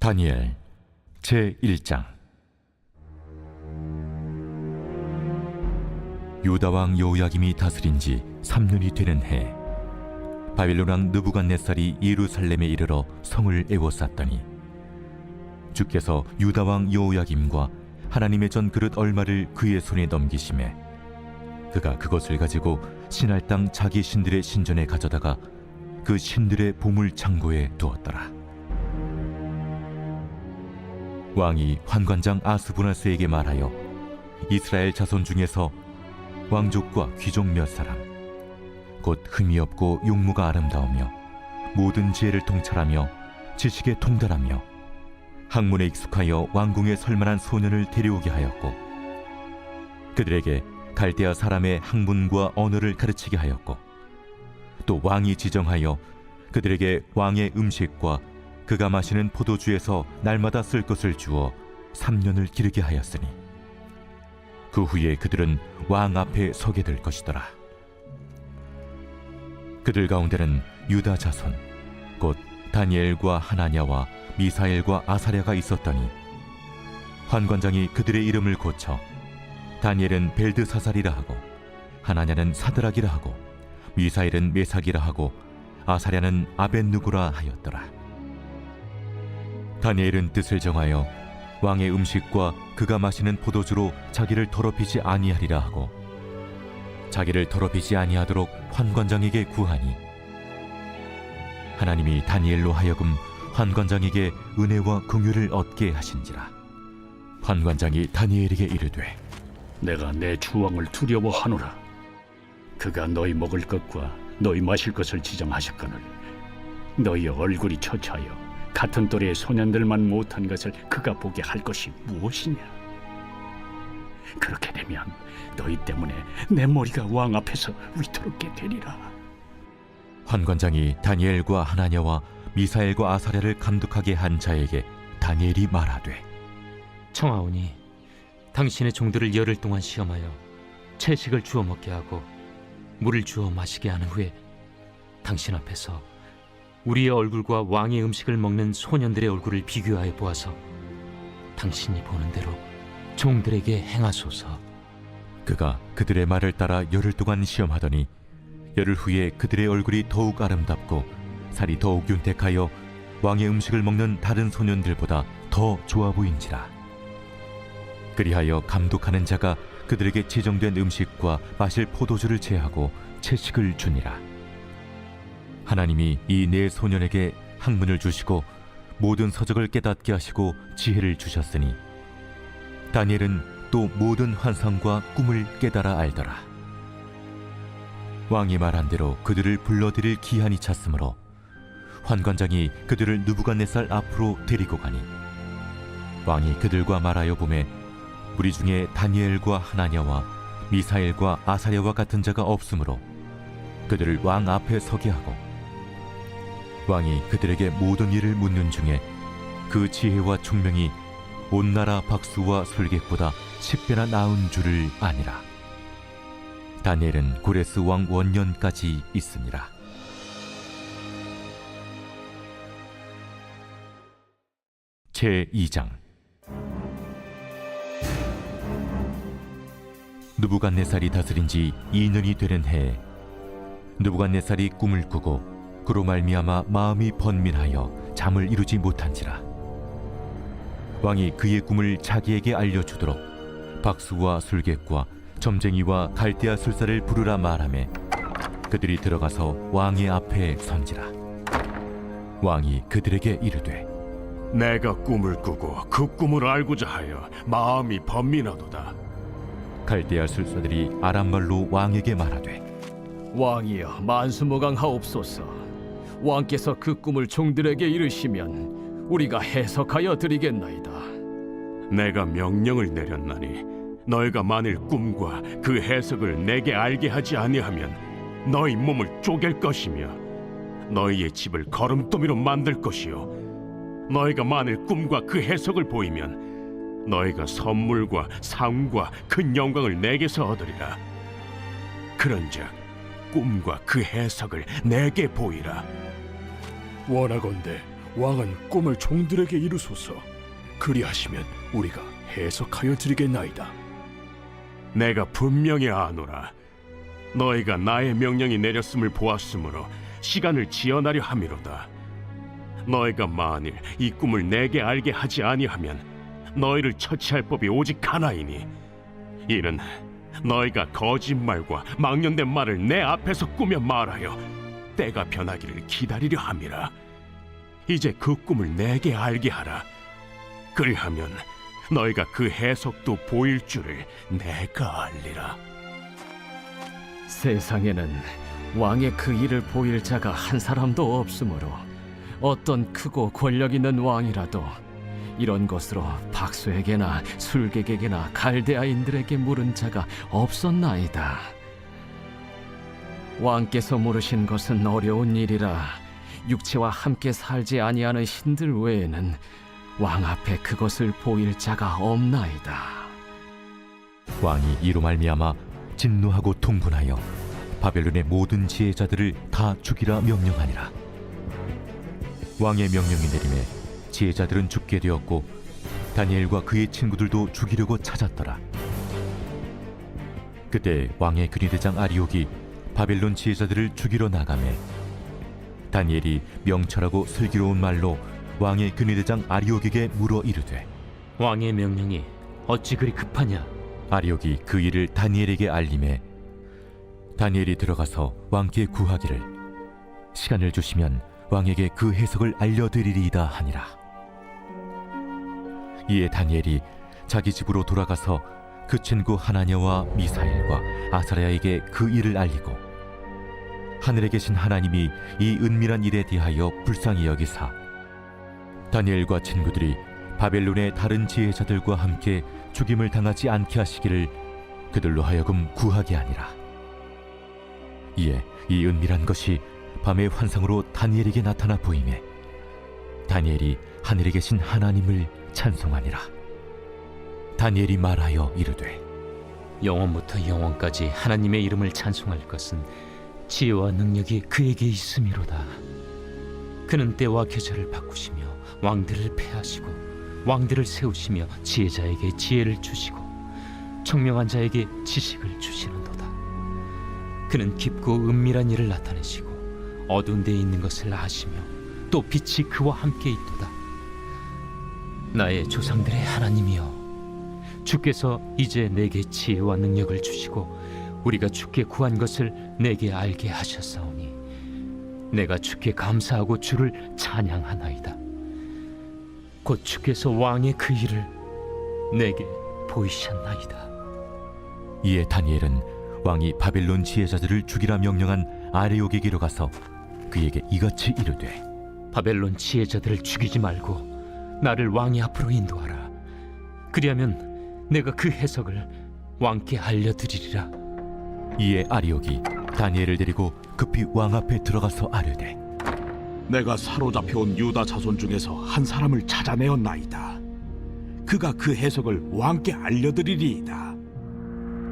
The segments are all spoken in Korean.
다니엘 제1장. 유다 왕 여호야김이 다스린 지 3년이 되는 해, 바빌론 왕 느부갓네살이 예루살렘에 이르러 성을 에워쌌더니 주께서 유다 왕 여호야김과 하나님의 전 그릇 얼마를 그의 손에 넘기심에 그가 그것을 가지고 신할 땅 자기 신들의 신전에 가져다가 그 신들의 보물 창고에 두었더라. 왕이 환관장 아스부나스에게 말하여 이스라엘 자손 중에서 왕족과 귀족 몇 사람, 곧 흠이 없고 용모가 아름다우며 모든 지혜를 통찰하며 지식에 통달하며 학문에 익숙하여 왕궁에 설만한 소년을 데려오게 하였고, 그들에게 갈대아 사람의 학문과 언어를 가르치게 하였고, 또 왕이 지정하여 그들에게 왕의 음식과 그가 마시는 포도주에서 날마다 쓸 것을 주어 3년을 기르게 하였으니 그 후에 그들은 왕 앞에 서게 될 것이더라. 그들 가운데는 유다 자손 곧 다니엘과 하나냐와 미사엘과 아사랴가 있었더니 환관장이 그들의 이름을 고쳐 다니엘은 벨드사살이라 하고 하나냐는 사드락이라 하고 미사엘은 메삭이라 하고 아사랴는 아벳누고라 하였더라. 다니엘은 뜻을 정하여 왕의 음식과 그가 마시는 포도주로 자기를 더럽히지 아니하리라 하고 자기를 더럽히지 아니하도록 환관장에게 구하니 하나님이 다니엘로 하여금 환관장에게 은혜와 긍휼을 얻게 하신지라. 환관장이 다니엘에게 이르되, 내가 내 주왕을 두려워하노라. 그가 너희 먹을 것과 너희 마실 것을 지정하셨거늘 너희의 얼굴이 처차하여 같은 또래의 소년들만 못한 것을 그가 보게 할 것이 무엇이냐? 그렇게 되면 너희 때문에 내 머리가 왕 앞에서 위태롭게 되리라. 환관장이 다니엘과 하나냐와 미사엘과 아사랴를 감독하게 한 자에게 다니엘이 말하되, 청하오니 당신의 종들을 열흘 동안 시험하여 채식을 주어 먹게 하고 물을 주어 마시게 한 후에 당신 앞에서 우리의 얼굴과 왕의 음식을 먹는 소년들의 얼굴을 비교하여 보아서 당신이 보는 대로 종들에게 행하소서. 그가 그들의 말을 따라 열흘 동안 시험하더니 열흘 후에 그들의 얼굴이 더욱 아름답고 살이 더욱 윤택하여 왕의 음식을 먹는 다른 소년들보다 더 좋아 보인지라. 그리하여 감독하는 자가 그들에게 지정된 음식과 마실 포도주를 제하고 채식을 주니라. 하나님이 이 네 소년에게 학문을 주시고 모든 서적을 깨닫게 하시고 지혜를 주셨으니 다니엘은 또 모든 환상과 꿈을 깨달아 알더라. 왕이 말한 대로 그들을 불러들일 기한이 찼으므로 환관장이 그들을 느부갓네살 앞으로 데리고 가니 왕이 그들과 말하여 보매 우리 중에 다니엘과 하나냐와 미사엘과 아사랴와 같은 자가 없으므로 그들을 왕 앞에 서게 하고, 왕이 그들에게 모든 일을 묻는 중에 그 지혜와 총명이 온 나라 박수와 술객보다 10배나 나은 줄을 아니라. 다니엘은 고레스 왕 원년까지 있으니라. 제2장. 느부갓네살이 다스린 지 2년이 되는 해에 느부갓네살이 꿈을 꾸고 그로 말미암아 마음이 번민하여 잠을 이루지 못한지라. 왕이 그의 꿈을 자기에게 알려주도록 박수와 술객과 점쟁이와 갈대아 술사를 부르라 말하매 그들이 들어가서 왕의 앞에 선지라. 왕이 그들에게 이르되, 내가 꿈을 꾸고 그 꿈을 알고자 하여 마음이 번민하도다. 갈대아 술사들이 아람말로 왕에게 말하되, 왕이여 만수무강하옵소서. 왕께서 그 꿈을 종들에게 이르시면 우리가 해석하여 드리겠나이다. 내가 명령을 내렸나니 너희가 만일 꿈과 그 해석을 내게 알게 하지 아니하면 너희 몸을 쪼갤 것이며 너희의 집을 거름더미로 만들 것이요 너희가 만일 꿈과 그 해석을 보이면 너희가 선물과 상과 큰 영광을 내게서 얻으리라. 그런즉 꿈과 그 해석을 내게 보이라. 원하건대 왕은 꿈을 종들에게 이루소서. 그리하시면 우리가 해석하여 드리겠나이다. 내가 분명히 아노라. 너희가 나의 명령이 내렸음을 보았으므로 시간을 지연하려 함이로다. 너희가 만일 이 꿈을 내게 알게 하지 아니하면 너희를 처치할 법이 오직 하나이니, 이는 너희가 거짓말과 망령된 말을 내 앞에서 꾸며 말하여 때가 변하기를 기다리려 함이라. 이제 그 꿈을 내게 알게 하라. 그리하면 너희가 그 해석도 보일 줄을 내가 알리라. 세상에는 왕의 그 일을 보일 자가 한 사람도 없으므로 어떤 크고 권력 있는 왕이라도 이런 것으로 박수에게나 술객에게나 갈대아인들에게 물은 자가 없었나이다. 왕께서 물으신 것은 어려운 일이라 육체와 함께 살지 아니하는 신들 외에는 왕 앞에 그것을 보일 자가 없나이다. 왕이 이로 말미암아 진노하고 통분하여 바벨론의 모든 지혜자들을 다 죽이라 명령하니라. 왕의 명령이 내림에 지혜자들은 죽게 되었고 다니엘과 그의 친구들도 죽이려고 찾았더라. 그때 왕의 근위대장 아리옥이 바벨론 지혜자들을 죽이러 나가매 다니엘이 명철하고 슬기로운 말로 왕의 근위대장 아리옥에게 물어 이르되, 왕의 명령이 어찌 그리 급하냐? 아리옥이 그 일을 다니엘에게 알림해 다니엘이 들어가서 왕께 구하기를 시간을 주시면 왕에게 그 해석을 알려드리리이다 하니라. 이에 다니엘이 자기 집으로 돌아가서 그 친구 하나냐와 미사엘과 아사랴에게 그 일을 알리고 하늘에 계신 하나님이 이 은밀한 일에 대하여 불쌍히 여기사 다니엘과 친구들이 바벨론의 다른 지혜자들과 함께 죽임을 당하지 않게 하시기를 그들로 하여금 구하게 하니라. 이에 이 은밀한 것이 밤의 환상으로 다니엘에게 나타나 보이매 다니엘이 하늘에 계신 하나님을 찬송하니라. 다니엘이 말하여 이르되, 영원부터 영원까지 하나님의 이름을 찬송할 것은 지혜와 능력이 그에게 있음이로다. 그는 때와 계절을 바꾸시며 왕들을 패하시고 왕들을 세우시며 지혜자에게 지혜를 주시고 청명한 자에게 지식을 주시는도다. 그는 깊고 은밀한 일을 나타내시고 어두운 데에 있는 것을 아시며 또 빛이 그와 함께 있도다. 나의 조상들의 하나님이여, 주께서 이제 내게 지혜와 능력을 주시고 우리가 주께 구한 것을 내게 알게 하셨사오니 내가 주께 감사하고 주를 찬양하나이다. 곧 주께서 왕의 그 일을 내게 보이셨나이다. 이에 다니엘은 왕이 바벨론 지혜자들을 죽이라 명령한 아레옥에게로 가서 그에게 이같이 이르되, 바벨론 지혜자들을 죽이지 말고 나를 왕의 앞으로 인도하라. 그리하면 내가 그 해석을 왕께 알려드리리라. 이에 아리옥이 다니엘을 데리고 급히 왕 앞에 들어가서 아뢰되, 내가 사로잡혀온 유다 자손 중에서 한 사람을 찾아내었나이다. 그가 그 해석을 왕께 알려드리리이다.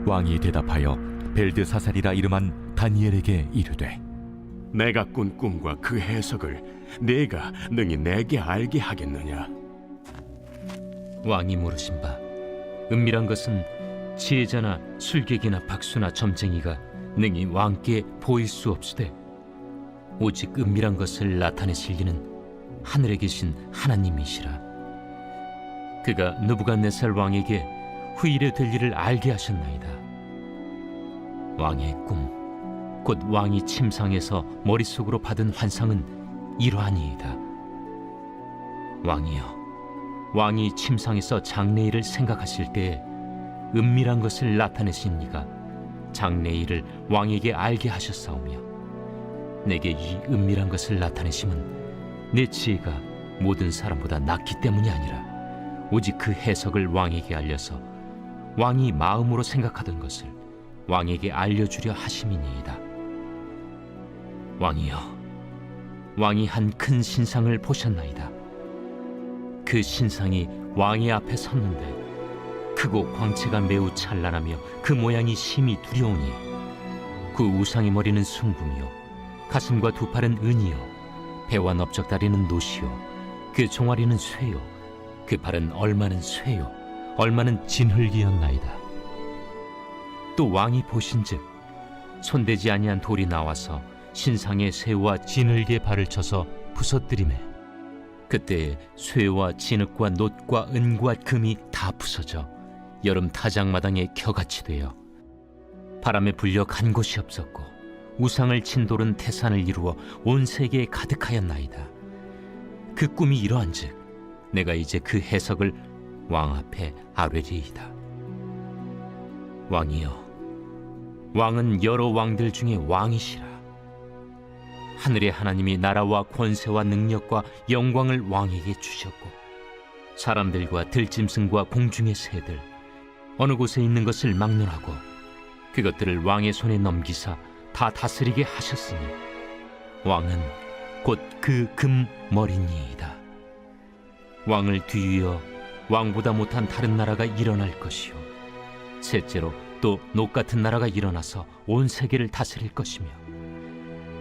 왕이 대답하여 벨드사살이라 이름한 다니엘에게 이르되, 내가 꾼 꿈과 그 해석을 네가 능히 내게 알게 하겠느냐? 왕이 물으신 바, 은밀한 것은 지혜자나 술객이나 박수나 점쟁이가 능히 왕께 보일 수 없으되 오직 은밀한 것을 나타내실 이는 하늘에 계신 하나님이시라. 그가 느부갓네살 왕에게 후일에 될 일을 알게 하셨나이다. 왕의 꿈, 곧 왕이 침상에서 머릿속으로 받은 환상은 이러하니이다. 왕이여, 왕이 침상에서 장래일을 생각하실 때에 은밀한 것을 나타내신 이가 장래일을 왕에게 알게 하셨사오며 내게 이 은밀한 것을 나타내심은 내 지혜가 모든 사람보다 낫기 때문이 아니라 오직 그 해석을 왕에게 알려서 왕이 마음으로 생각하던 것을 왕에게 알려주려 하심이니이다. 왕이여, 왕이 한 큰 신상을 보셨나이다. 그 신상이 왕의 앞에 섰는데 크고 광채가 매우 찬란하며 그 모양이 심히 두려우니 그 우상의 머리는 숭금이요 가슴과 두 팔은 은이요 배와 넓적다리는 노시요 그 종아리는 쇠요, 그 발은 얼마는 쇠요, 얼마는 진흙이었나이다. 또 왕이 보신즉 손대지 아니한 돌이 나와서 신상의 쇠와 진흙의 발을 쳐서 부서뜨리매 그때에 쇠와 진흙과 놋과 은과 금이 다 부서져 여름 타작마당에 겨같이 되어 바람에 불려 간 곳이 없었고 우상을 친 돌은 태산을 이루어 온 세계에 가득하였나이다. 그 꿈이 이러한즉 내가 이제 그 해석을 왕 앞에 아뢰리이다. 왕이여, 왕은 여러 왕들 중에 왕이시라. 하늘의 하나님이 나라와 권세와 능력과 영광을 왕에게 주셨고 사람들과 들짐승과 공중의 새들 어느 곳에 있는 것을 막론하고 그것들을 왕의 손에 넘기사 다 다스리게 하셨으니 왕은 곧 그 금머리니이다. 왕을 뒤이어 왕보다 못한 다른 나라가 일어날 것이요 셋째로 또 녹 같은 나라가 일어나서 온 세계를 다스릴 것이며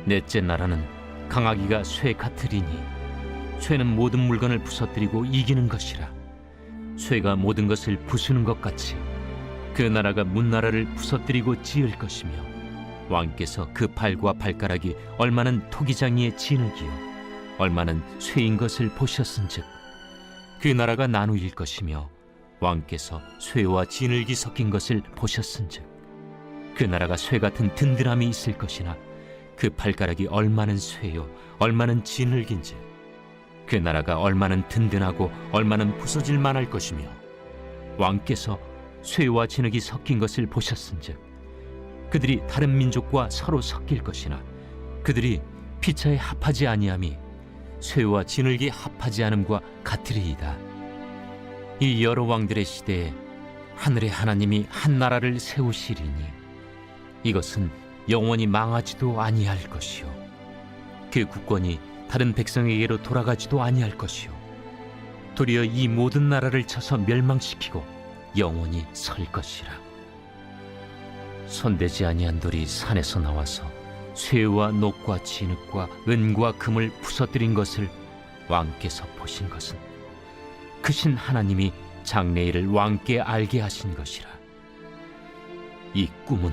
넷째 나라는 강하기가 쇠 같으리니 쇠는 모든 물건을 부서뜨리고 이기는 것이라. 쇠가 모든 것을 부수는 것 같이 그 나라가 문나라를 부서뜨리고 지을 것이며 왕께서 그 팔과 발가락이 얼마는 토기장이의 진흙이요 얼마는 쇠인 것을 보셨은즉 그 나라가 나누일 것이며 왕께서 쇠와 진흙이 섞인 것을 보셨은즉 그 나라가 쇠 같은 든든함이 있을 것이나 그 발가락이 얼마는 쇠요 얼마는 진흙인지 그 나라가 얼마는 든든하고 얼마는 부서질 만할 것이며 왕께서 쇠와 진흙이 섞인 것을 보셨은즉 그들이 다른 민족과 서로 섞일 것이나 그들이 피차에 합하지 아니함이 쇠와 진흙이 합하지 않음과 같으리이다. 이 여러 왕들의 시대에 하늘의 하나님이 한 나라를 세우시리니 이것은 영원히 망하지도 아니할 것이요 그 국권이 다른 백성에게로 돌아가지도 아니할 것이요 도리어 이 모든 나라를 쳐서 멸망시키고 영원히 설 것이라. 손대지 아니한 돌이 산에서 나와서 쇠와 녹과 진흙과 은과 금을 부서뜨린 것을 왕께서 보신 것은 크신 하나님이 장래일을 왕께 알게 하신 것이라. 이 꿈은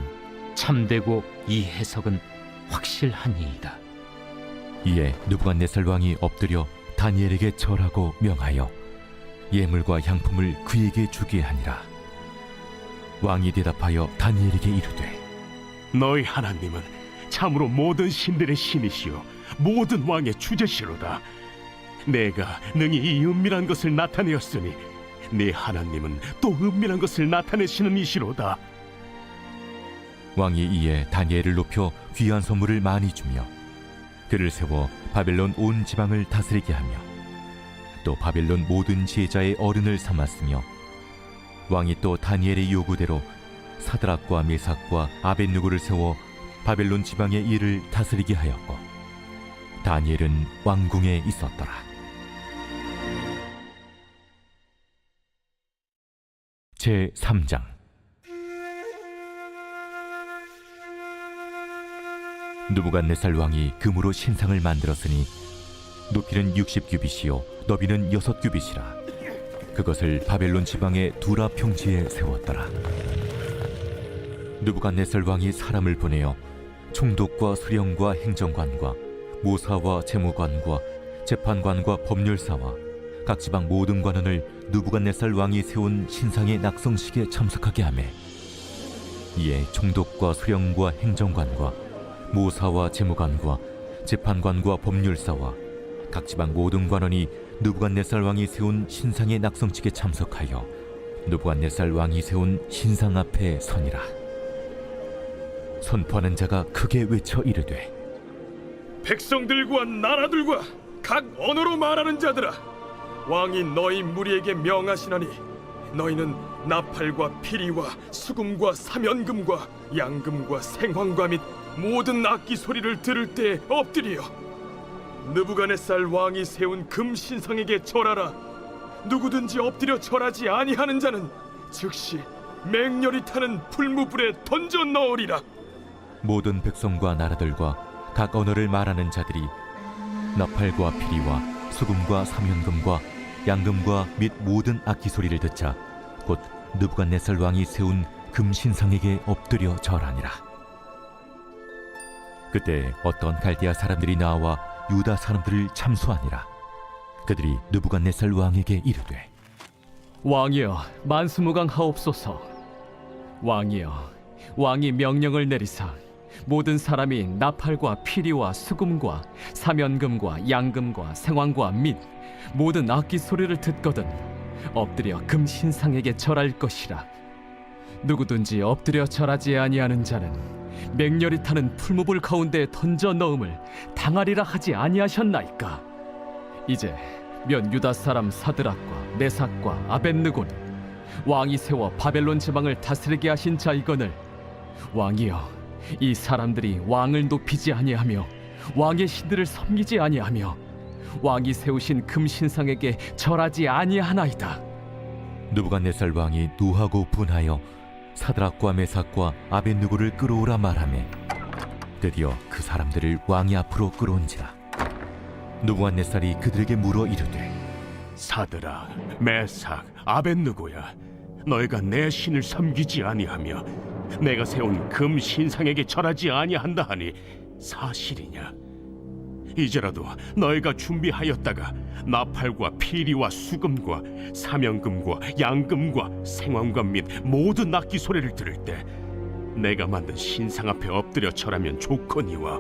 참되고 이 해석은 확실하니이다. 이에 느부갓네살 왕이 엎드려 다니엘에게 절하고 명하여 예물과 향품을 그에게 주게 하니라. 왕이 대답하여 다니엘에게 이르되 너희 하나님은 참으로 모든 신들의 신이시요 모든 왕의 주제시로다. 내가 능히 이 은밀한 것을 나타내었으니 네 하나님은 또 은밀한 것을 나타내시는 이시로다. 왕이 이에 다니엘을 높여 귀한 선물을 많이 주며 그를 세워 바벨론 온 지방을 다스리게 하며 또 바벨론 모든 지혜자의 어른을 삼았으며 왕이 또 다니엘의 요구대로 사드락과 메삭과 아벳느고를 세워 바벨론 지방의 일을 다스리게 하였고 다니엘은 왕궁에 있었더라. 제 3장. 느부갓네살 왕이 금으로 신상을 만들었으니 높이는 60규빗이요 너비는 6규빗이라. 그것을 바벨론 지방의 두라 평지에 세웠더라. 느부갓네살 왕이 사람을 보내어 총독과 수령과 행정관과 모사와 재무관과 재판관과 법률사와 각 지방 모든 관원을 느부갓네살 왕이 세운 신상의 낙성식에 참석하게 하며 이에 총독과 수령과 행정관과 모사와 재무관과 재판관과 법률사와 각 지방 모든 관원이 느부갓네살 왕이 세운 신상의 낙성식에 참석하여 느부갓네살 왕이 세운 신상 앞에 서니라. 선포하는 자가 크게 외쳐 이르되 백성들과 나라들과 각 언어로 말하는 자들아, 왕이 너희 무리에게 명하시나니 너희는 나팔과 피리와 수금과 사면금과 양금과 생황과 및 모든 악기 소리를 들을 때 엎드리어 느부갓네살 왕이 세운 금 신상에게 절하라. 누구든지 엎드려 절하지 아니하는 자는 즉시 맹렬히 타는 불무불에 던져 넣으리라. 모든 백성과 나라들과 각 언어를 말하는 자들이 나팔과 피리와 수금과 사면금과 양금과 및 모든 악기 소리를 듣자 곧 느부갓네살 왕이 세운 금신상에게 엎드려 절하니라. 그때 어떤 갈대아 사람들이 나와 유다 사람들을 참소하니라. 그들이 느부갓네살 왕에게 이르되 왕이여 만수무강하옵소서. 왕이여 왕이 명령을 내리사 모든 사람이 나팔과 피리와 수금과 사면금과 양금과 생황과 및 모든 악기 소리를 듣거든 엎드려 금신상에게 절할 것이라. 누구든지 엎드려 절하지 아니하는 자는 맹렬히 타는 풀무불 가운데 던져 넣음을 당하리라 하지 아니하셨나이까. 이제 면 유다 사람 사드락과 메삭과 아벳느고는 왕이 세워 바벨론 지방을 다스리게 하신 자이거늘 왕이여 이 사람들이 왕을 높이지 아니하며 왕의 신들을 섬기지 아니하며 왕이 세우신 금신상에게 절하지 아니하나이다. 느부갓네살 왕이 노하고 분하여 사드락과 메삭과 아벳느고를 끌어오라 말하매 드디어 그 사람들을 왕이 앞으로 끌어온지라. 느부갓네살이 그들에게 물어 이르되 사드락, 메삭, 아벳느고야, 너희가 내 신을 섬기지 아니하며 내가 세운 금 신상에게 절하지 아니한다 하니 사실이냐? 이제라도 너희가 준비하였다가 나팔과 피리와 수금과 사면금과 양금과 생황금 및 모든 악기 소리를 들을 때 내가 만든 신상 앞에 엎드려 절하면 좋거니와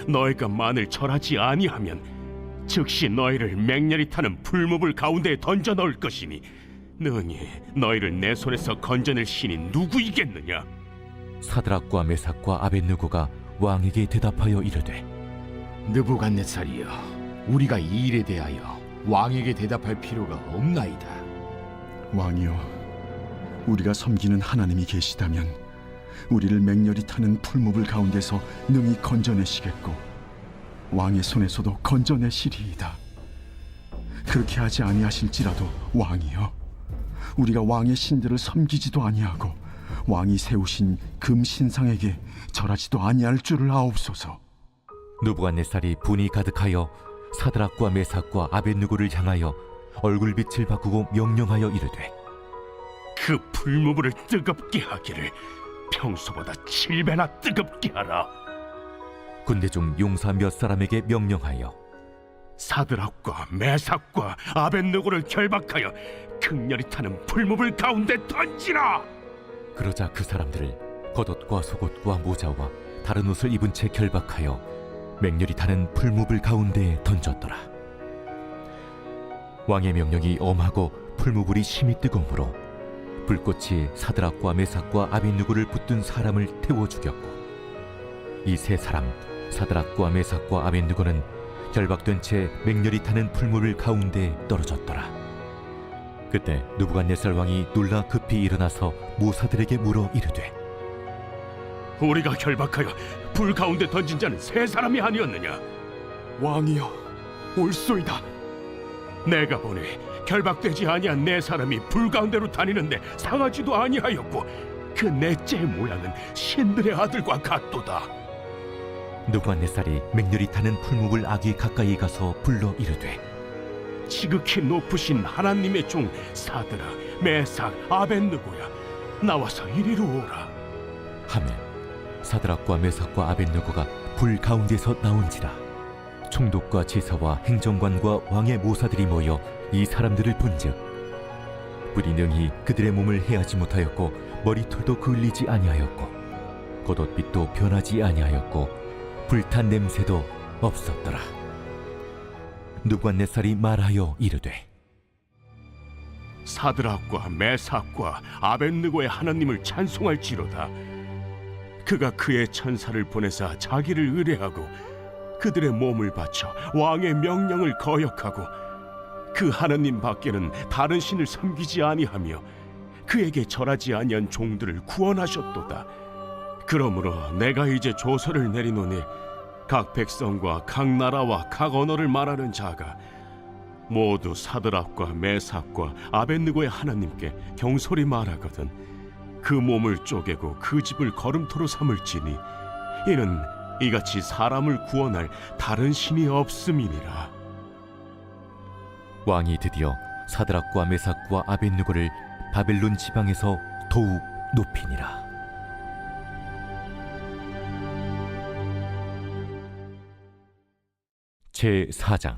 너희가 만일 절하지 아니하면 즉시 너희를 맹렬히 타는 풀무불 가운데에 던져 넣을 것이니 능히 너희를 내 손에서 건져낼 신이 누구이겠느냐? 사드락과 메삭과 아벳느고가 왕에게 대답하여 이르되 느부갓네살이여, 우리가 이 일에 대하여 왕에게 대답할 필요가 없나이다. 왕이여, 우리가 섬기는 하나님이 계시다면 우리를 맹렬히 타는 풀무불 가운데서 능히 건져내시겠고 왕의 손에서도 건져내시리이다. 그렇게 하지 아니하실지라도 왕이여, 우리가 왕의 신들을 섬기지도 아니하고 왕이 세우신 금신상에게 절하지도 아니할 줄을 아옵소서. 느부갓네살이 분이 가득하여 사드락과 메삭과 아벳느고를 향하여 얼굴빛을 바꾸고 명령하여 이르되 그 풀무불을 뜨겁게 하기를 평소보다 7배나 뜨겁게 하라. 군대 중 용사 몇 사람에게 명령하여 사드락과 메삭과 아벳느고를 결박하여 극렬히 타는 풀무불 가운데 던지라. 그러자 그 사람들을 겉옷과 속옷과 모자와 다른 옷을 입은 채 결박하여 맹렬히 타는 풀무불 가운데에 던졌더라. 왕의 명령이 엄하고 풀무불이 심히 뜨거우므로 불꽃이 사드락과 메삭과 아벳느고를 붙든 사람을 태워 죽였고 이 세 사람 사드락과 메삭과 아벳느고는 결박된 채 맹렬히 타는 풀무불 가운데에 떨어졌더라. 그때 느부갓네살 왕이 놀라 급히 일어나서 모사들에게 물어 이르되 우리가 결박하여 불 가운데 던진 자는 세 사람이 아니었느냐? 왕이여, 옳소이다. 내가 보니 결박되지 아니한 네 사람이 불 가운데로 다니는데 상하지도 아니하였고 그 넷째의 모양은 신들의 아들과 같도다. 느부갓네살이 맹렬히 타는 풀무불 아귀 가까이 가서 불러 이르되 지극히 높으신 하나님의 종 사드락, 메삭, 아벳느고야, 나와서 이리로 오라. 하매 사드락과 메삭과 아벳느고가 불 가운데서 나온지라. 총독과 제사와 행정관과 왕의 모사들이 모여 이 사람들을 본즉 불이 능히 그들의 몸을 해하지 못하였고 머리털도 그을리지 아니하였고 겉옷빛도 변하지 아니하였고 불탄 냄새도 없었더라. 느부갓네살이 말하여 이르되 사드락과 메삭과 아벳느고의 하나님을 찬송할지로다. 그가 그의 천사를 보내사 자기를 의뢰하고 그들의 몸을 바쳐 왕의 명령을 거역하고 그 하나님 밖에는 다른 신을 섬기지 아니하며 그에게 절하지 아니한 종들을 구원하셨도다. 그러므로 내가 이제 조서를 내리노니 각 백성과 각 나라와 각 언어를 말하는 자가 모두 사드락과 메삭과 아벳느고의 하나님께 경솔히 말하거든 그 몸을 쪼개고 그 집을 거름토로 삼을지니 이는 이같이 사람을 구원할 다른 신이 없음이니라. 왕이 드디어 사드락과 메삭과 아벳느고를 바벨론 지방에서 더욱 높이니라. 제 4장.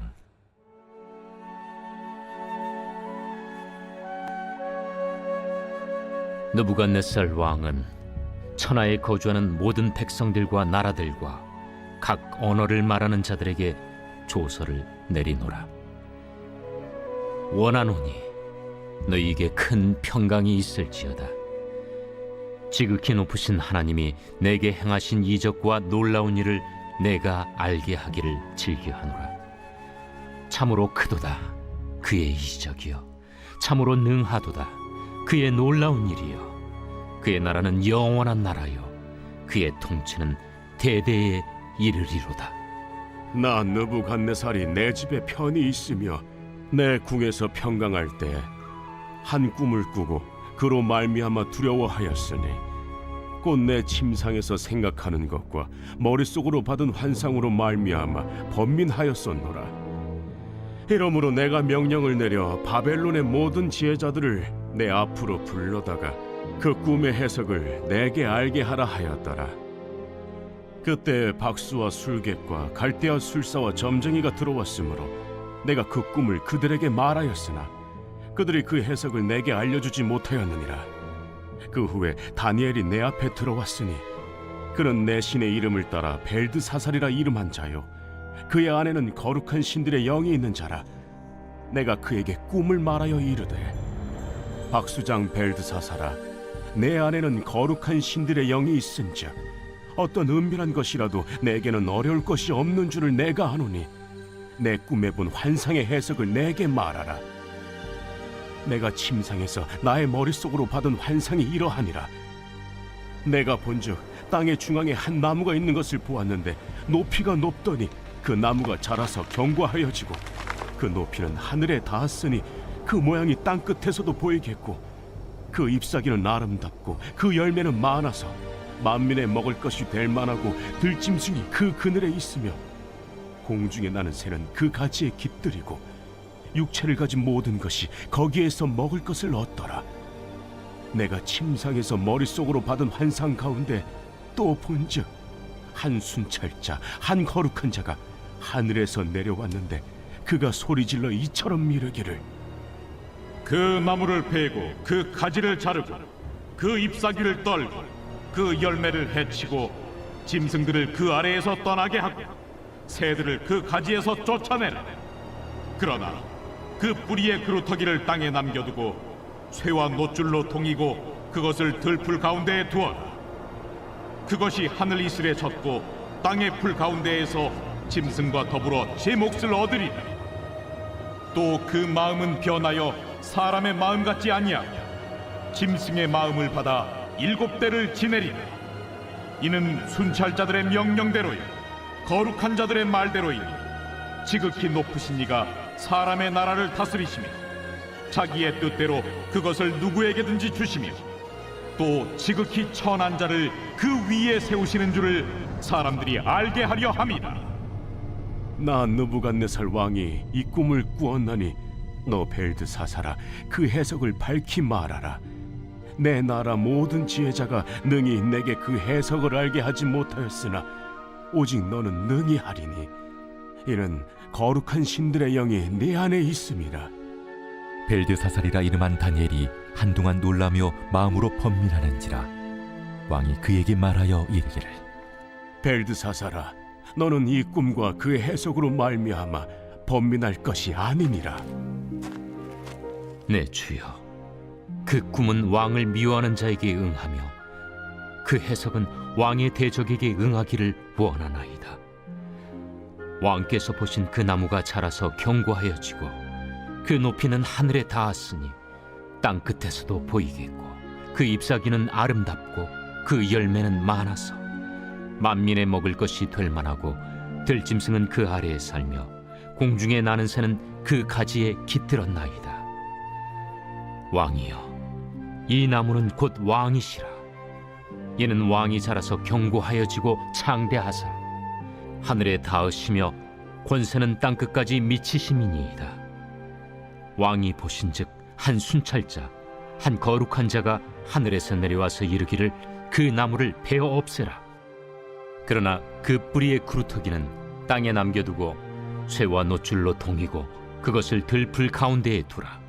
느부갓네살 왕은 천하에 거주하는 모든 백성들과 나라들과 각 언어를 말하는 자들에게 조서를 내리노라. 원하노니 너희에게 큰 평강이 있을지어다. 지극히 높으신 하나님이 내게 행하신 이적과 놀라운 일을 내가 알게 하기를 즐겨하노라. 참으로 크도다 그의 이적이요, 참으로 능하도다 그의 놀라운 일이요. 그의 나라는 영원한 나라요, 그의 통치는 대대에 이르리로다. 나 느부갓네살이 내 집에 편히 있으며 내 궁에서 평강할 때 한 꿈을 꾸고 그로 말미암아 두려워하였으니 곧 내 침상에서 생각하는 것과 머릿속으로 받은 환상으로 말미암아 번민하였었노라. 이러므로 내가 명령을 내려 바벨론의 모든 지혜자들을 내 앞으로 불러다가 그 꿈의 해석을 내게 알게 하라 하였더라. 그때 박수와 술객과 갈대아 술사와 점쟁이가 들어왔으므로 내가 그 꿈을 그들에게 말하였으나 그들이 그 해석을 내게 알려주지 못하였느니라. 그 후에 다니엘이 내 앞에 들어왔으니 그는 내 신의 이름을 따라 벨드사살이라 이름한 자요, 그의 안에는 거룩한 신들의 영이 있는 자라. 내가 그에게 꿈을 말하여 이르되, 박수장 벨드사살아, 내 안에는 거룩한 신들의 영이 있은즉 어떤 은밀한 것이라도 내게는 어려울 것이 없는 줄을 내가 아노니 내 꿈에 본 환상의 해석을 내게 말하라. 내가 침상에서 나의 머릿속으로 받은 환상이 이러하니라. 내가 본즉 땅의 중앙에 한 나무가 있는 것을 보았는데 높이가 높더니 그 나무가 자라서 견고하여지고 그 높이는 하늘에 닿았으니 그 모양이 땅 끝에서도 보이겠고 그 잎사귀는 아름답고 그 열매는 많아서 만민의 먹을 것이 될 만하고 들짐승이 그 그늘에 있으며 공중에 나는 새는 그 가지에 깃들이고 육체를 가진 모든 것이 거기에서 먹을 것을 얻더라. 내가 침상에서 머릿속으로 받은 환상 가운데 또 본즉 한 순찰자, 한 거룩한 자가 하늘에서 내려왔는데 그가 소리질러 이처럼 이르기를, 그 나무를 베고 그 가지를 자르고 그 잎사귀를 떨고 그 열매를 해치고 짐승들을 그 아래에서 떠나게 하고 새들을 그 가지에서 쫓아내라. 그러나 그 뿌리의 그루터기를 땅에 남겨두고 쇠와 노줄로 동이고 그것을 들풀 가운데에 두어라. 그것이 하늘 이슬에 젖고 땅의 풀 가운데에서 짐승과 더불어 제 몫을 얻으리라. 또 그 마음은 변하여 사람의 마음 같지 아니하며 짐승의 마음을 받아 7대를 지내리라. 이는 순찰자들의 명령대로요 거룩한 자들의 말대로이니 지극히 높으신 이가 사람의 나라를 다스리시며 자기의 뜻대로 그것을 누구에게든지 주시며 또 지극히 천한 자를 그 위에 세우시는 줄을 사람들이 알게 하려 함이라. 나 느부갓네살 왕이 이 꿈을 꾸었나니 너 벨드사살아, 그 해석을 밝히 말하라. 내 나라 모든 지혜자가 능히 내게 그 해석을 알게 하지 못하였으나 오직 너는 능히 하리니 이는 거룩한 신들의 영이 네 안에 있음이라. 벨드사살이라 이름한 다니엘이 한동안 놀라며 마음으로 번민하는지라. 왕이 그에게 말하여 이르기를, 벨드사살아, 너는 이 꿈과 그 해석으로 말미암아 번민할 것이 아니니라. 내 주여, 그 꿈은 왕을 미워하는 자에게 응하며 그 해석은 왕의 대적에게 응하기를 원하나이다. 왕께서 보신 그 나무가 자라서 견고하여지고 그 높이는 하늘에 닿았으니 땅 끝에서도 보이겠고 그 잎사귀는 아름답고 그 열매는 많아서 만민의 먹을 것이 될 만하고 들짐승은 그 아래에 살며 공중에 나는 새는 그 가지에 깃들었나이다. 왕이여, 이 나무는 곧 왕이시라. 이는 왕이 자라서 견고하여지고 창대하사 하늘에 닿으시며 권세는 땅끝까지 미치심이니이다. 왕이 보신즉 한 순찰자 한 거룩한 자가 하늘에서 내려와서 이르기를 그 나무를 베어 없애라. 그러나 그 뿌리의 그루터기는 땅에 남겨두고 쇠와 노줄로 동이고 그것을 들풀 가운데에 두라.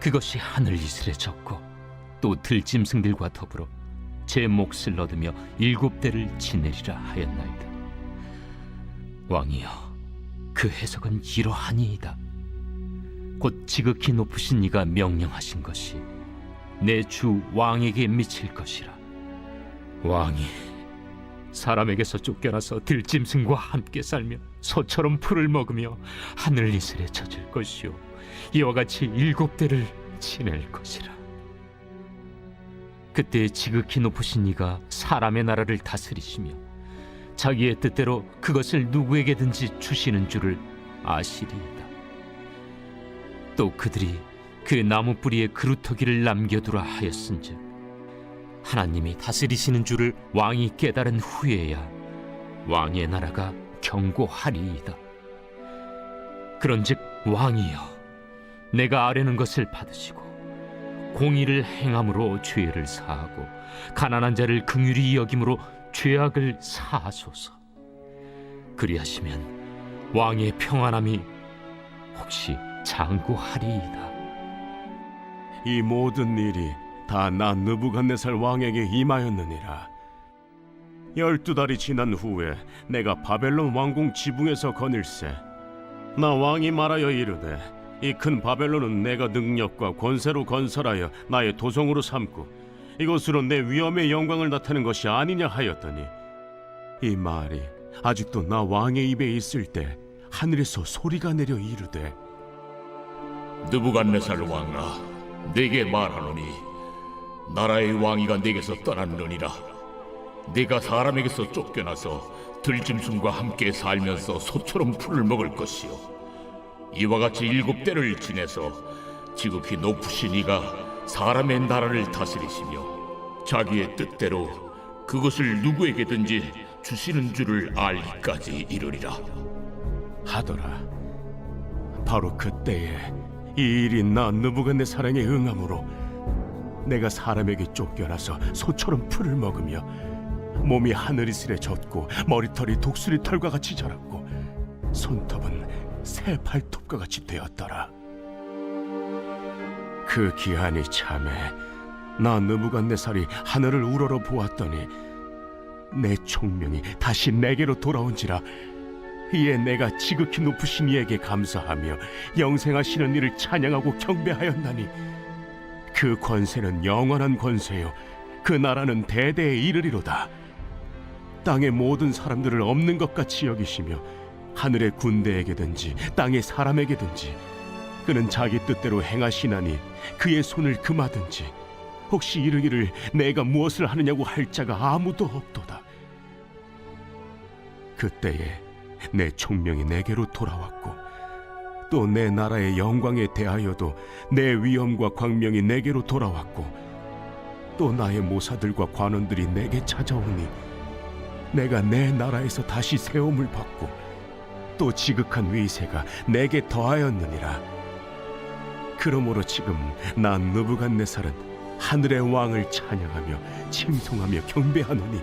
그것이 하늘 이슬에 젖고 또 들짐승들과 더불어 제 몫을 얻으며 7대를 지내리라 하였나이다. 왕이여, 그 해석은 이러하니이다. 곧 지극히 높으신 이가 명령하신 것이 내 주 왕에게 미칠 것이라. 왕이 사람에게서 쫓겨나서 들짐승과 함께 살며 소처럼 풀을 먹으며 하늘 이슬에 젖을 것이요 이와 같이 7대를 지낼 것이라. 그때 지극히 높으신 이가 사람의 나라를 다스리시며 자기의 뜻대로 그것을 누구에게든지 주시는 줄을 아시리이다. 또 그들이 그 나무 뿌리에 그루터기를 남겨두라 하였은즉 하나님이 다스리시는 줄을 왕이 깨달은 후에야 왕의 나라가 견고하리이다. 그런즉 왕이여, 내가 아뢰는 것을 받으시고 공의를 행함으로 죄를 사하고 가난한 자를 긍휼히 여김으로 죄악을 사하소서. 그리하시면 왕의 평안함이 혹시 장구하리이다. 이 모든 일이 다 나 느부갓네살 왕에게 임하였느니라. 12달이 지난 후에 내가 바벨론 왕궁 지붕에서 거닐세. 나 왕이 말하여 이르되 이 큰 바벨론은 내가 능력과 권세로 건설하여 나의 도성으로 삼고 이것으로 내 위엄의 영광을 나타낸 것이 아니냐 하였더니 이 말이 아직도 나 왕의 입에 있을 때 하늘에서 소리가 내려 이르되 느부갓네살 왕아, 내게 말하노니 나라의 왕위가 내게서 떠났느니라. 네가 사람에게서 쫓겨나서 들짐승과 함께 살면서 소처럼 풀을 먹을 것이요 이와 같이 7대를 지내서 지극히 높으신 이가 사람의 나라를 다스리시며 자기의 뜻대로 그것을 누구에게든지 주시는 줄을 알기까지 이르리라 하더라. 바로 그때에 이 일이 나 느부갓네살에게 응함으로 내가 사람에게 쫓겨나서 소처럼 풀을 먹으며 몸이 하늘이슬에 젖고 머리털이 독수리 털과 같이 자랐고 손톱은 새 발톱과 같이 되었더라. 그 기한이 참에 나 느부갓네살이 하늘을 우러러 보았더니 내 총명이 다시 내게로 돌아온지라. 이에 내가 지극히 높으신 이에게 감사하며 영생하시는 이를 찬양하고 경배하였나니 그 권세는 영원한 권세요 그 나라는 대대에 이르리로다. 땅의 모든 사람들을 없는 것 같이 여기시며 하늘의 군대에게든지 땅의 사람에게든지 그는 자기 뜻대로 행하시나니 그의 손을 금하든지 혹시 이르기를 내가 무엇을 하느냐고 할 자가 아무도 없도다. 그때에 내 총명이 내게로 돌아왔고 또 내 나라의 영광에 대하여도 내 위엄과 광명이 내게로 돌아왔고 또 나의 모사들과 관원들이 내게 찾아오니 내가 내 나라에서 다시 세움을 받고 또 지극한 위세가 내게 더하였느니라. 그러므로 지금 나 느부갓네살은 하늘의 왕을 찬양하며 칭송하며 경배하노니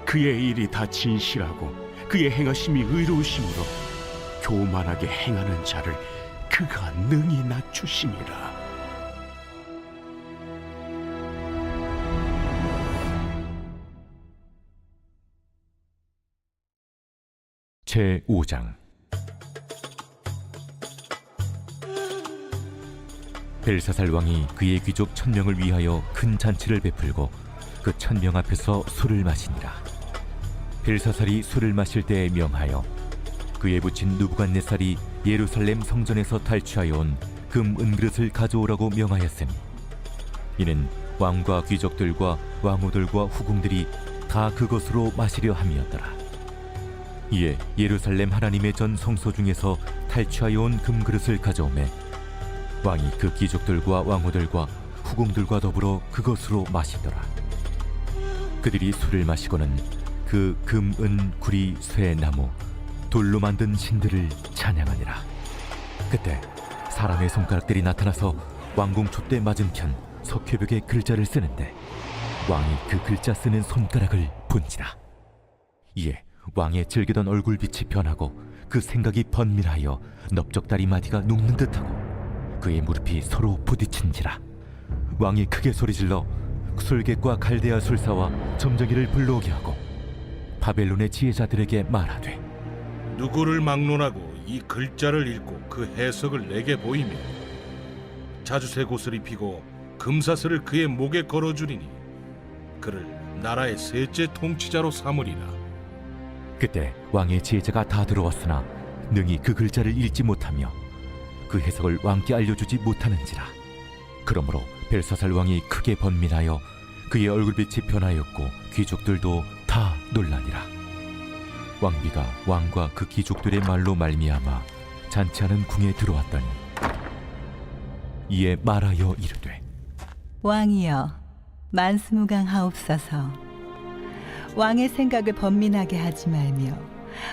그의 일이 다 진실하고 그의 행하심이 의로우심으로 교만하게 행하는 자를 그가 능히 낮추심이라. 제5장. 벨사살 왕이 그의 귀족 1000명을 위하여 큰 잔치를 베풀고 그 1000명 앞에서 술을 마시니라. 벨사살이 술을 마실 때에 명하여 그의 부친 느부갓네살이 예루살렘 성전에서 탈취하여 온 금 은그릇을 가져오라고 명하였으니 이는 왕과 귀족들과 왕후들과 후궁들이 다 그것으로 마시려 함이었더라. 이에 예루살렘 하나님의 전 성소 중에서 탈취하여 온 금그릇을 가져오매 왕이 그 귀족들과 왕후들과 후궁들과 더불어 그것으로 마시더라. 그들이 술을 마시고는 그 금, 은, 구리, 쇠, 나무, 돌로 만든 신들을 찬양하니라. 그때 사람의 손가락들이 나타나서 왕궁 촛대 맞은편 석회벽에 글자를 쓰는데 왕이 그 글자 쓰는 손가락을 본지라. 이에 왕의 즐기던 얼굴빛이 변하고 그 생각이 번밀하여 넓적다리 마디가 눕는 듯하고 그의 무릎이 서로 부딪힌지라. 왕이 크게 소리질러 술객과 갈대아 술사와 점쟁이를 불러오게 하고 바벨론의 지혜자들에게 말하되 누구를 막론하고 이 글자를 읽고 그 해석을 내게 보이며 자주색 옷을 입히고 금사슬을 그의 목에 걸어주리니 그를 나라의 셋째 통치자로 삼으리라. 그때 왕의 지혜자가 다 들어왔으나 능히 그 글자를 읽지 못하며 그 해석을 왕께 알려주지 못하는지라. 그러므로 벨사살 왕이 크게 번민하여 그의 얼굴빛이 변하였고 귀족들도 다 놀라니라. 왕비가 왕과 그 귀족들의 말로 말미암아 잔치하는 궁에 들어왔더니 이에 말하여 이르되 왕이여 만수무강하옵소서. 왕의 생각을 번민하게 하지 말며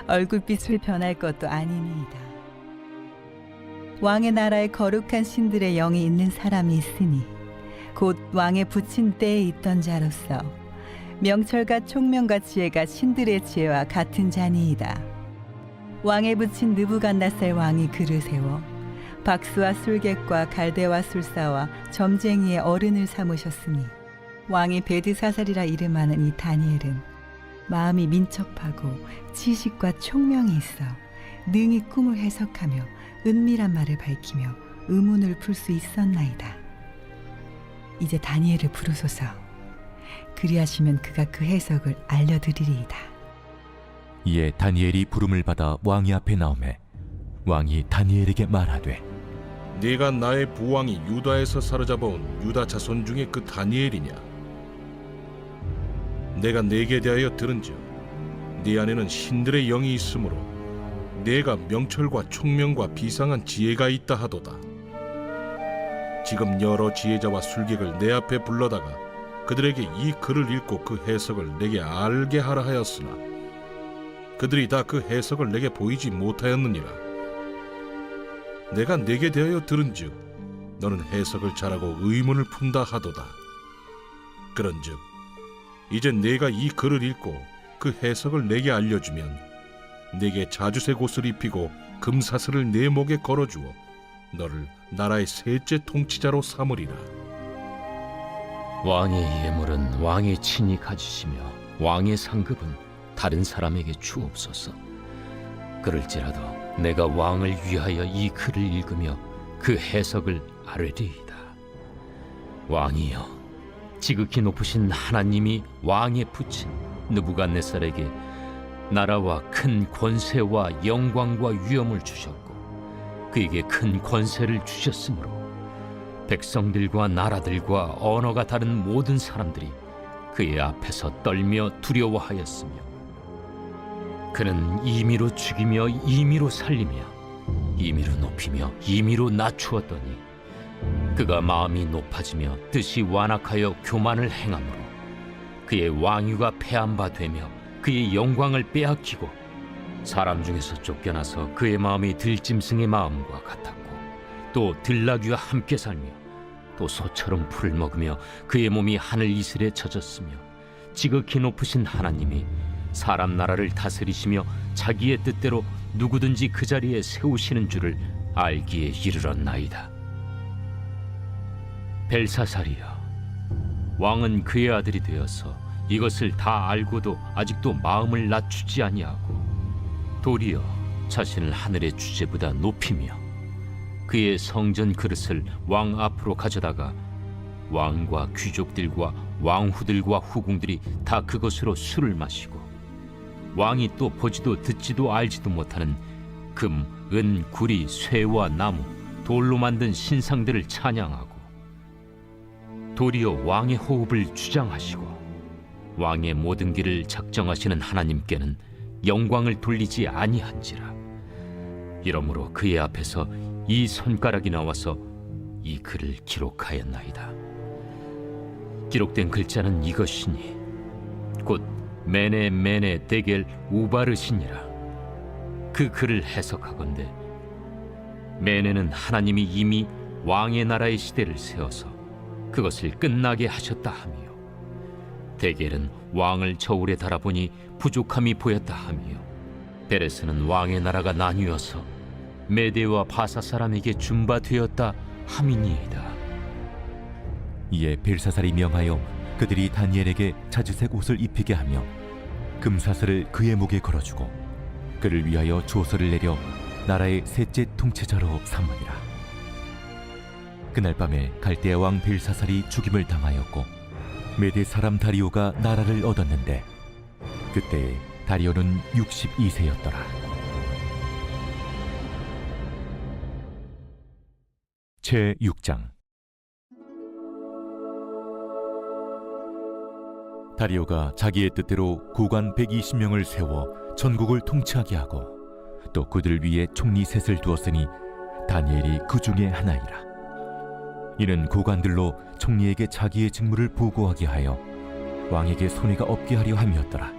얼굴빛을 변할 것도 아니니이다. 왕의 나라에 거룩한 신들의 영이 있는 사람이 있으니 곧 왕의 붙인 때에 있던 자로서 명철과 총명과 지혜가 신들의 지혜와 같은 자니이다. 왕의 붙인 느부갓네살 왕이 그를 세워 박수와 술객과 갈대와 술사와 점쟁이의 어른을 삼으셨으니 왕이 베드사살이라 이름하는 이 다니엘은 마음이 민첩하고 지식과 총명이 있어 능히 꿈을 해석하며 은밀한 말을 밝히며 의문을 풀 수 있었나이다. 이제 다니엘을 부르소서. 그리하시면 그가 그 해석을 알려드리리이다. 이에 다니엘이 부름을 받아 왕의 앞에 나오매 왕이 다니엘에게 말하되 네가 나의 부왕이 유다에서 사로잡아온 유다 자손 중에 그 다니엘이냐? 내가 네게 대하여 들은즉 네 안에는 신들의 영이 있으므로 네가 명철과 총명과 비상한 지혜가 있다 하도다. 지금 여러 지혜자와 술객을 내 앞에 불러다가 그들에게 이 글을 읽고 그 해석을 내게 알게 하라 하였으나 그들이 다 그 해석을 내게 보이지 못하였느니라. 내가 네게 대하여 들은즉 너는 해석을 잘하고 의문을 푼다 하도다. 그런즉 이제 네가 이 글을 읽고 그 해석을 내게 알려주면 네게 자주색 옷을 입히고 금사슬을 내 목에 걸어주어 너를 나라의 셋째 통치자로 삼으리라. 왕의 예물은 왕의 친히 가지시며 왕의 상급은 다른 사람에게 주옵소서. 그럴지라도 내가 왕을 위하여 이 글을 읽으며 그 해석을 아뢰리이다. 왕이여, 지극히 높으신 하나님이 왕에 붙인 느부갓네살에게 나라와 큰 권세와 영광과 위엄을 주셨고 그에게 큰 권세를 주셨으므로 백성들과 나라들과 언어가 다른 모든 사람들이 그의 앞에서 떨며 두려워하였으며 그는 임의로 죽이며 임의로 살리며 임의로 높이며 임의로 낮추었더니 그가 마음이 높아지며 뜻이 완악하여 교만을 행함으로 그의 왕위가 패한 바 되며 그의 영광을 빼앗기고 사람 중에서 쫓겨나서 그의 마음이 들짐승의 마음과 같았고 또 들나귀와 함께 살며 또 소처럼 풀을 먹으며 그의 몸이 하늘 이슬에 젖었으며 지극히 높으신 하나님이 사람 나라를 다스리시며 자기의 뜻대로 누구든지 그 자리에 세우시는 줄을 알기에 이르렀나이다. 벨사살이여, 왕은 그의 아들이 되어서 이것을 다 알고도 아직도 마음을 낮추지 아니하고 도리어 자신을 하늘의 주제보다 높이며 그의 성전 그릇을 왕 앞으로 가져다가 왕과 귀족들과 왕후들과 후궁들이 다 그것으로 술을 마시고 왕이 또 보지도 듣지도 알지도 못하는 금, 은, 구리, 쇠와 나무, 돌로 만든 신상들을 찬양하고 도리어 왕의 호흡을 주장하시고 왕의 모든 길을 작정하시는 하나님께는 영광을 돌리지 아니한지라. 이러므로 그의 앞에서 이 손가락이 나와서 이 글을 기록하였나이다. 기록된 글자는 이것이니 곧 메네 메네 데겔 우바르시니라. 그 글을 해석하건대 매네는 하나님이 이미 왕의 나라의 시대를 세워서 그것을 끝나게 하셨다 하며 데겔은 왕을 저울에 달아보니 부족함이 보였다 하며 베레스는 왕의 나라가 나뉘어서 메대와 바사 사람에게 준바되었다 함이니이다. 이에 벨사살이 명하여 그들이 다니엘에게 자주색 옷을 입히게 하며 금사슬을 그의 목에 걸어주고 그를 위하여 조서를 내려 나라의 셋째 통치자로 삼으니라. 그날 밤에 갈대아 왕 벨사살이 죽임을 당하였고 메대 사람 다리오가 나라를 얻었는데 그때 다리오는 62세였더라. 제 6장. 다리오가 자기의 뜻대로 고관 120명을 세워 전국을 통치하게 하고 또 그들 위에 총리 셋을 두었으니 다니엘이 그 중에 하나이라. 이는 고관들로 총리에게 자기의 직무를 보고하게 하여 왕에게 손해가 없게 하려 함이었더라.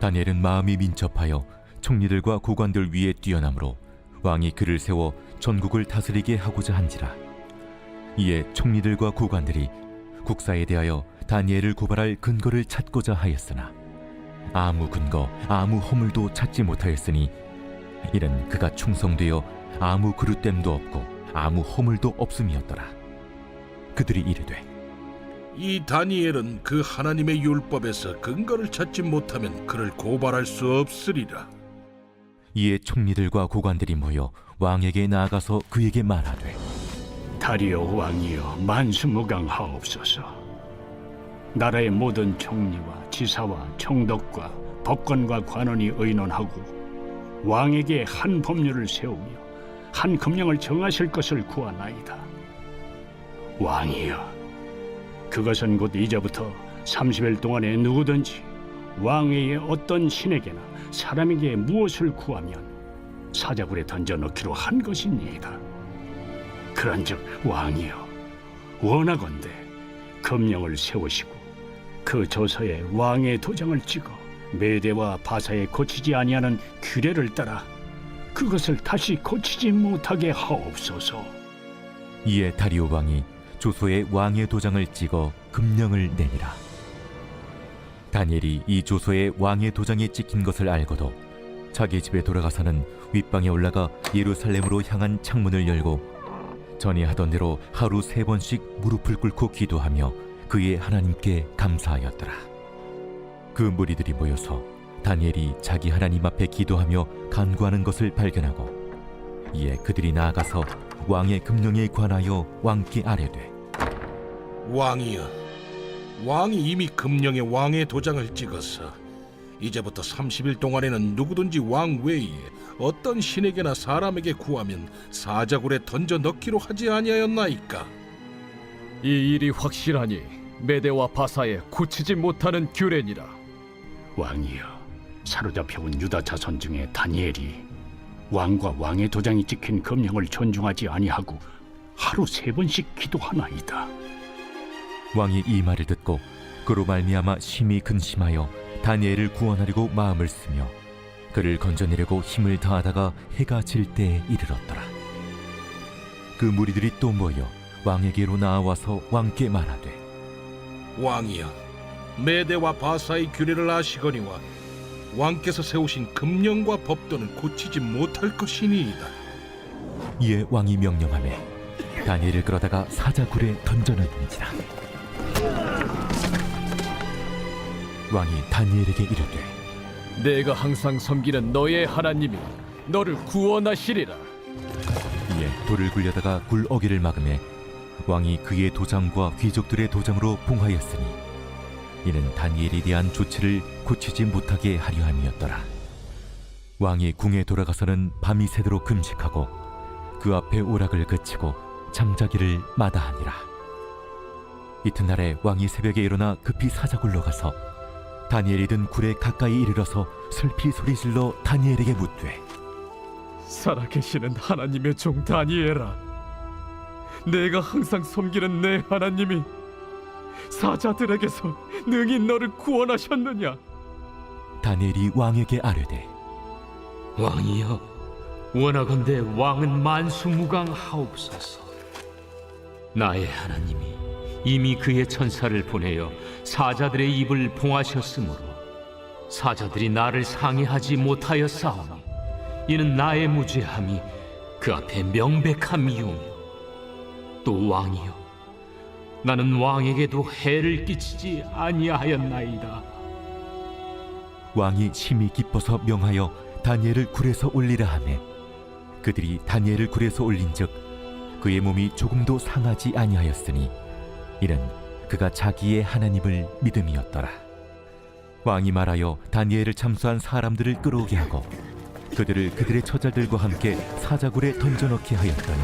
다니엘은 마음이 민첩하여 총리들과 고관들 위에 뛰어나므로 왕이 그를 세워 전국을 다스리게 하고자 한지라. 이에 총리들과 고관들이 국사에 대하여 다니엘을 고발할 근거를 찾고자 하였으나 아무 근거, 아무 허물도 찾지 못하였으니 이는 그가 충성되어 아무 그릇됨도 없고 아무 허물도 없음이었더라. 그들이 이르되 이 다니엘은 그 하나님의 율법에서 근거를 찾지 못하면 그를 고발할 수 없으리라. 이에 총리들과 고관들이 모여 왕에게 나아가서 그에게 말하되 다리오 왕이여 만수무강하옵소서. 나라의 모든 총리와 지사와 총독과 법관과 관원이 의논하고 왕에게 한 법률을 세우며 한 금령을 정하실 것을 구하나이다. 왕이여, 그것은 곧 이제부터 30일 동안에 누구든지 왕에게 어떤 신에게나 사람에게 무엇을 구하면 사자굴에 던져 넣기로 한 것이니이다. 그런즉 왕이여, 원하건대 금령을 세우시고 그 조서에 왕의 도장을 찍어 메대와 바사에 고치지 아니하는 규례를 따라 그것을 다시 고치지 못하게 하옵소서. 이에 다리오 왕이 조서에 왕의 도장을 찍어 금령을 내니라. 다니엘이 이 조서에 왕의 도장이 찍힌 것을 알고도 자기 집에 돌아가서는 윗방에 올라가 예루살렘으로 향한 창문을 열고 전에 하던 대로 하루 3번씩 무릎을 꿇고 기도하며 그의 하나님께 감사하였더라. 그 무리들이 모여서 다니엘이 자기 하나님 앞에 기도하며 간구하는 것을 발견하고 이에 그들이 나아가서 왕의 금령에 관하여 왕께 아뢰되 왕이여, 왕이 이미 금령에 왕의 도장을 찍어서 이제부터 30일 동안에는 누구든지 왕 외에 어떤 신에게나 사람에게 구하면 사자굴에 던져 넣기로 하지 아니하였나이까? 이 일이 확실하니 메대와 바사에 고치지 못하는 규례니라. 왕이여, 사로잡혀온 유다 자손 중에 다니엘이 왕과 왕의 도장이 찍힌 금령을 존중하지 아니하고 하루 3번씩 기도하나이다. 왕이 이 말을 듣고 그로 말미암아 심히 근심하여 다니엘을 구원하려고 마음을 쓰며 그를 건져내려고 힘을 다하다가 해가 질 때에 이르렀더라. 그 무리들이 또 모여 왕에게로 나와서 왕께 말하되 왕이여, 메대와 바사의 규례를 아시거니와 왕께서 세우신 금령과 법도는 고치지 못할 것이니이다. 이에 왕이 명령하매 다니엘을 끌어다가 사자굴에 던져넣은지라. 왕이 다니엘에게 이르되 내가 항상 섬기는 너의 하나님이 너를 구원하시리라. 이에 돌을 굴려다가 굴 어귀를 막음에 왕이 그의 도장과 귀족들의 도장으로 봉하였으니 이는 다니엘에 대한 조치를 고치지 못하게 하려 함이었더라. 왕이 궁에 돌아가서는 밤이 새도록 금식하고 그 앞에 오락을 그치고 잠자기를 마다하니라. 이튿날에 왕이 새벽에 일어나 급히 사자굴로 가서 다니엘이 든 굴에 가까이 이르러서 슬피 소리질러 다니엘에게 묻되 살아계시는 하나님의 종 다니엘아, 내가 항상 섬기는 내 하나님이 사자들에게서 능히 너를 구원하셨느냐? 다니엘이 왕에게 아뢰되 왕이여, 원하건대 왕은 만수무강하옵소서. 나의 하나님이 이미 그의 천사를 보내어 사자들의 입을 봉하셨으므로 사자들이 나를 상해하지 못하였사오니 이는 나의 무죄함이 그 앞에 명백함이오며 또 왕이여 나는 왕에게도 해를 끼치지 아니하였나이다. 왕이 심히 기뻐서 명하여 다니엘을 굴에서 올리라 하매 그들이 다니엘을 굴에서 올린즉 그의 몸이 조금도 상하지 아니하였으니 이는 그가 자기의 하나님을 믿음이었더라. 왕이 말하여 다니엘을 참수한 사람들을 끌어오게 하고 그들을 그들의 처자들과 함께 사자굴에 던져넣게 하였더니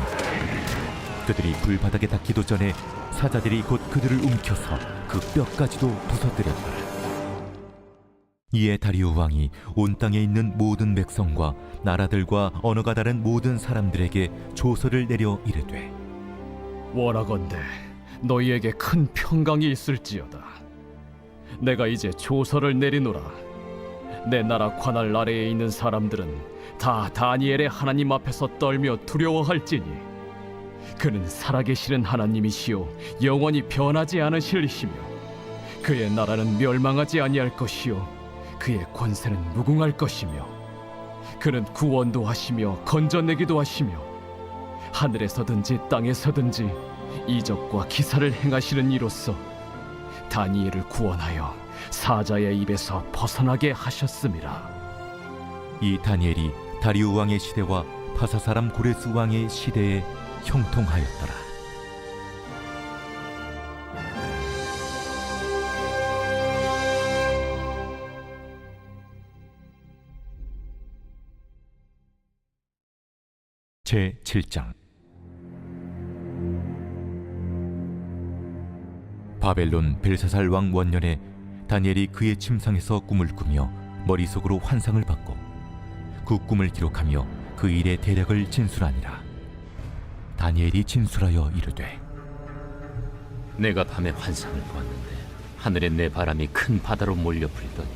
그들이 불바닥에 닿기도 전에 사자들이 곧 그들을 움켜서 그 뼈까지도 부서뜨렸더라. 이에 다리오 왕이 온 땅에 있는 모든 백성과 나라들과 언어가 다른 모든 사람들에게 조서를 내려 이르되 원하건대 너희에게 큰 평강이 있을지어다. 내가 이제 조서를 내리노라. 내 나라 관할 아래에 있는 사람들은 다 다니엘의 하나님 앞에서 떨며 두려워할지니 그는 살아계시는 하나님이시요 영원히 변하지 않으실이시며 그의 나라는 멸망하지 아니할 것이요 그의 권세는 무궁할 것이며 그는 구원도 하시며 건져내기도 하시며 하늘에서든지 땅에서든지 이적과 기사를 행하시는 이로써 다니엘을 구원하여 사자의 입에서 벗어나게 하셨음이라. 이 다니엘이 다리오 왕의 시대와 파사 사람 고레스 왕의 시대에 형통하였더라. 제 7장. 바벨론 벨사살 왕 원년에 다니엘이 그의 침상에서 꿈을 꾸며 머릿속으로 환상을 받고 그 꿈을 기록하며 그 일의 대략을 진술하니라. 다니엘이 진술하여 이르되 내가 밤에 환상을 보았는데 하늘에 내 바람이 큰 바다로 몰려 불더니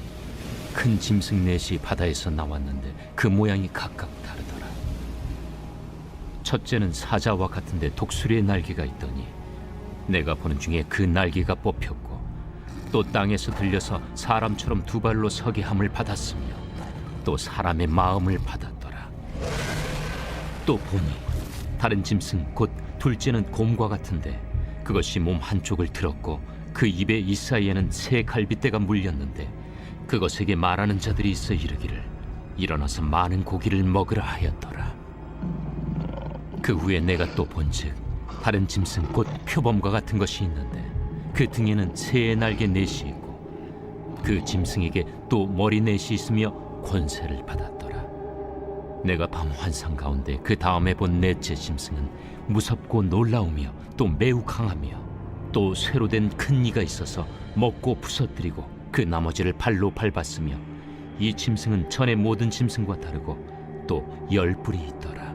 큰 짐승 넷이 바다에서 나왔는데 그 모양이 각각 다르더라. 첫째는 사자와 같은데 독수리의 날개가 있더니 내가 보는 중에 그 날개가 뽑혔고 또 땅에서 들려서 사람처럼 두 발로 서게 함을 받았으며 또 사람의 마음을 받았더라. 또 보니 다른 짐승 곧 둘째는 곰과 같은데 그것이 몸 한쪽을 들었고 그 입에 이 사이에는 새 갈빗대가 물렸는데 그것에게 말하는 자들이 있어 이르기를 일어나서 많은 고기를 먹으라 하였더라. 그 후에 내가 또 본즉 다른 짐승 곧 표범과 같은 것이 있는데 그 등에는 새의 날개 넷이 있고 그 짐승에게 또 머리 넷이 있으며 권세를 받았더라. 내가 밤 환상 가운데 그 다음에 본 넷째 짐승은 무섭고 놀라우며 또 매우 강하며 또 쇠로 된 큰 이가 있어서 먹고 부서뜨리고 그 나머지를 발로 밟았으며 이 짐승은 전의 모든 짐승과 다르고 또 10뿔이 있더라.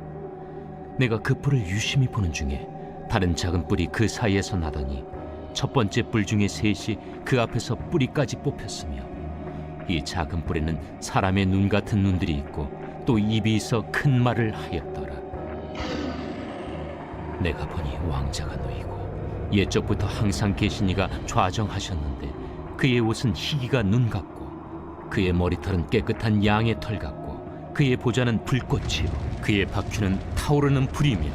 내가 그 뿔을 유심히 보는 중에 다른 작은 뿔이 그 사이에서 나더니 첫 번째 뿔 중에 셋이 그 앞에서 뿌리까지 뽑혔으며 이 작은 뿔에는 사람의 눈 같은 눈들이 있고 또 입이 있어 큰 말을 하였더라. 내가 보니 왕자가 놓이고 옛적부터 항상 계신 이가 좌정하셨는데 그의 옷은 희기가 눈 같고 그의 머리털은 깨끗한 양의 털 같고 그의 보좌는 불꽃이요 그의 바퀴는 타오르는 불이며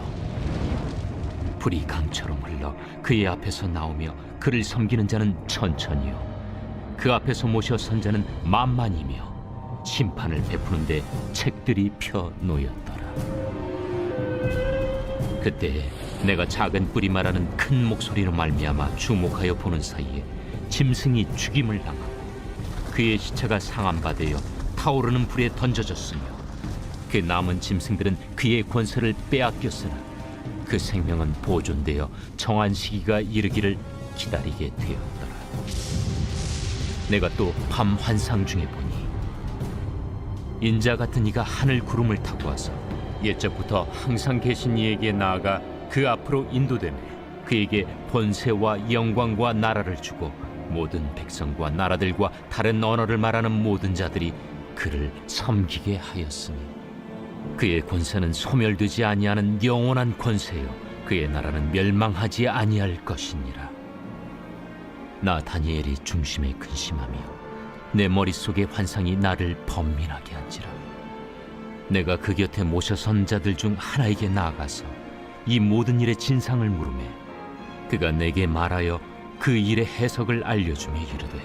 불이 강처럼 흘러 그의 앞에서 나오며 그를 섬기는 자는 천천히요 그 앞에서 모셔 선 자는 만만이며 심판을 베푸는데 책들이 펴 놓였더라. 그때 내가 작은 뿔이 말하는 큰 목소리로 말미암아 주목하여 보는 사이에 짐승이 죽임을 당하고 그의 시체가 상함받아 타오르는 불에 던져졌으며 그 남은 짐승들은 그의 권세를 빼앗겼으나 그 생명은 보존되어 정한 시기가 이르기를 기다리게 되었더라. 내가 또 밤 환상 중에 보니 인자 같은 이가 하늘 구름을 타고 와서 옛적부터 항상 계신 이에게 나아가 그 앞으로 인도되매 그에게 번세와 영광과 나라를 주고 모든 백성과 나라들과 다른 언어를 말하는 모든 자들이 그를 섬기게 하였으니 그의 권세는 소멸되지 아니하는 영원한 권세요 그의 나라는 멸망하지 아니할 것이니라. 나 다니엘이 중심에 근심하며 내 머릿속의 환상이 나를 번민하게 한지라. 내가 그 곁에 모셔 선 자들 중 하나에게 나아가서 이 모든 일의 진상을 물으매 그가 내게 말하여 그 일의 해석을 알려주며 이르되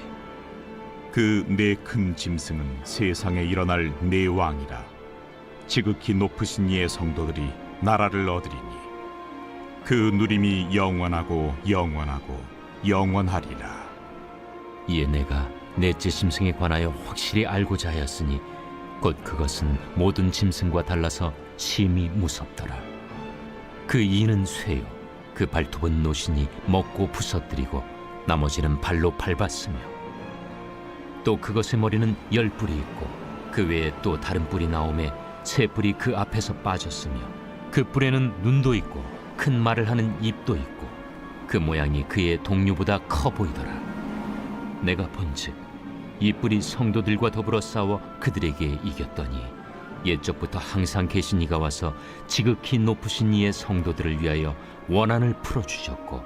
그 네 큰 짐승은 세상에 일어날 네 왕이라. 지극히 높으신 이의 성도들이 나라를 얻으리니 그 누림이 영원하고 영원하고 영원하리라. 이에 내가 넷째 짐승에 관하여 확실히 알고자 하였으니 곧 그것은 모든 짐승과 달라서 심히 무섭더라. 그 이는 쇠요 그 발톱은 노신이 먹고 부서뜨리고 나머지는 발로 밟았으며 또 그것의 머리는 10뿔이 있고 그 외에 또 다른 뿔이 나오매 세 뿔이 그 앞에서 빠졌으며 그 뿔에는 눈도 있고 큰 말을 하는 입도 있고 그 모양이 그의 동류보다 커 보이더라. 내가 본즉 이 뿔이 성도들과 더불어 싸워 그들에게 이겼더니 옛적부터 항상 계신 이가 와서 지극히 높으신 이의 성도들을 위하여 원한을 풀어주셨고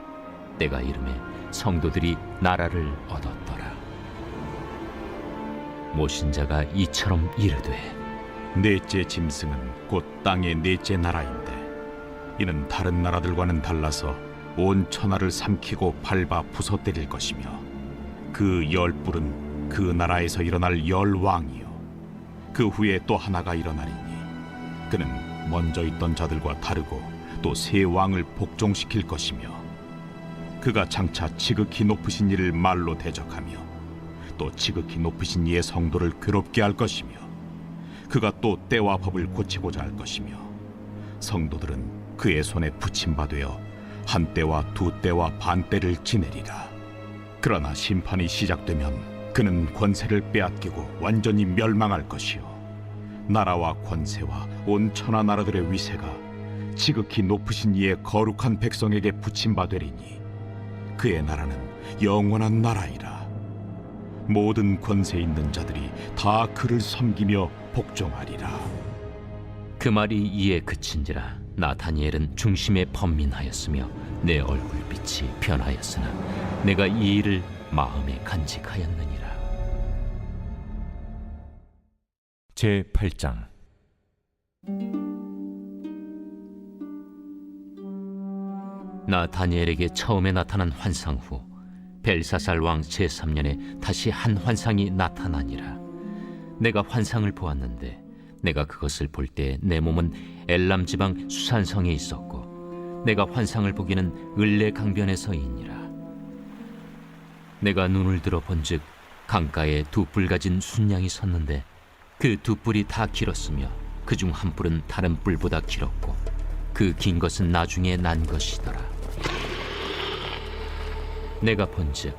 때가 이름에 성도들이 나라를 얻었더라. 모신 자가 이처럼 이르되 넷째 짐승은 곧 땅의 넷째 나라인데 이는 다른 나라들과는 달라서 온 천하를 삼키고 밟아 부서뜨릴 것이며 그 10뿔은 그 나라에서 일어날 10왕이요 그 후에 또 하나가 일어나리니 그는 먼저 있던 자들과 다르고 또 세 왕을 복종시킬 것이며 그가 장차 지극히 높으신 이를 말로 대적하며 또 지극히 높으신 이의 성도를 괴롭게 할 것이며 그가 또 때와 법을 고치고자 할 것이며 성도들은 그의 손에 붙임바되어 한 때와 두 때와 반 때를 지내리라. 그러나 심판이 시작되면 그는 권세를 빼앗기고 완전히 멸망할 것이요 나라와 권세와 온 천하 나라들의 위세가 지극히 높으신 이의 거룩한 백성에게 붙임바되리니 그의 나라는 영원한 나라이라. 모든 권세 있는 자들이 다 그를 섬기며 복종하리라. 그 말이 이에 그친지라. 나 다니엘은 중심에 번민하였으며 내 얼굴빛이 변하였으나 내가 이 일을 마음에 간직하였느니라. 제8장 나 다니엘에게 처음에 나타난 환상 후 벨사살 왕 제3년에 다시 한 환상이 나타나니라. 내가 환상을 보았는데 내가 그것을 볼 때 내 몸은 엘람 지방 수산성에 있었고 내가 환상을 보기는 을레 강변에서이니라. 내가 눈을 들어 본즉 강가에 두 뿔 가진 순양이 섰는데 그 두 뿔이 다 길었으며 그중 한 뿔은 다른 뿔보다 길었고 그 긴 것은 나중에 난 것이더라. 내가 본즉